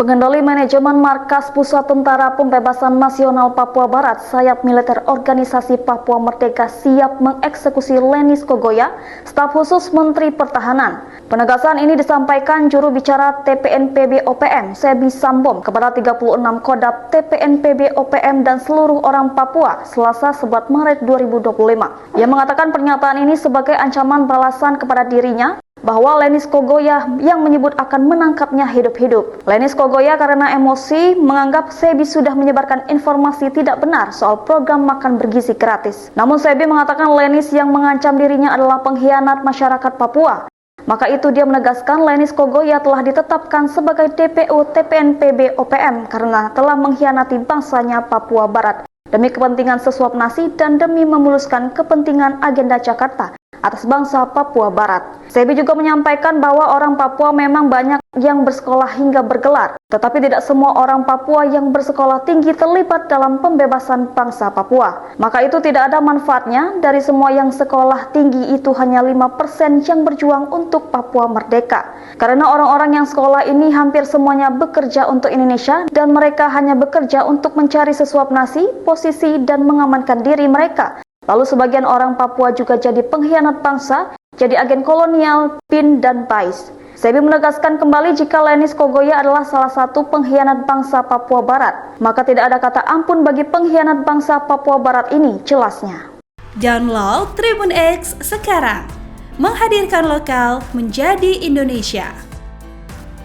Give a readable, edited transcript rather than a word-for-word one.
Pengendali manajemen Markas Pusat Tentara Pembebasan Nasional Papua Barat Sayap Militer Organisasi Papua Merdeka siap mengeksekusi Lenis Kogoya, staf khusus Menteri Pertahanan. Penegasan ini disampaikan juru bicara TPNPB OPM, Sebi Sambom, kepada 36 Kodap TPNPB OPM dan seluruh orang Papua Selasa 11 Maret 2025. Ia mengatakan pernyataan ini sebagai ancaman balasan kepada dirinya bahwa Lenis Kogoya yang menyebut akan menangkapnya hidup-hidup. Lenis Kogoya karena emosi menganggap Sebi sudah menyebarkan informasi tidak benar soal program makan bergizi gratis. Namun Sebi mengatakan Lenis yang mengancam dirinya adalah pengkhianat masyarakat Papua. Maka itu dia menegaskan Lenis Kogoya telah ditetapkan sebagai DPO TPNPB OPM karena telah mengkhianati bangsanya Papua Barat demi kepentingan sesuap nasi dan demi memuluskan kepentingan agenda Jakarta atas bangsa Papua Barat. Sebi juga menyampaikan bahwa orang Papua memang banyak yang bersekolah hingga bergelar, tetapi tidak semua orang Papua yang bersekolah tinggi terlibat dalam pembebasan bangsa Papua. Maka itu tidak ada manfaatnya dari semua yang sekolah tinggi itu hanya 5% yang berjuang untuk Papua merdeka. Karena orang-orang yang sekolah ini hampir semuanya bekerja untuk Indonesia dan mereka hanya bekerja untuk mencari sesuap nasi, posisi, dan mengamankan diri mereka. Lalu sebagian orang Papua juga jadi pengkhianat bangsa, jadi agen kolonial, BIN, dan BAIS. Sebi menegaskan kembali jika Lenis Kogoya adalah salah satu pengkhianat bangsa Papua Barat, maka tidak ada kata ampun bagi pengkhianat bangsa Papua Barat ini, jelasnya. Download Tribun X sekarang, menghadirkan lokal menjadi Indonesia.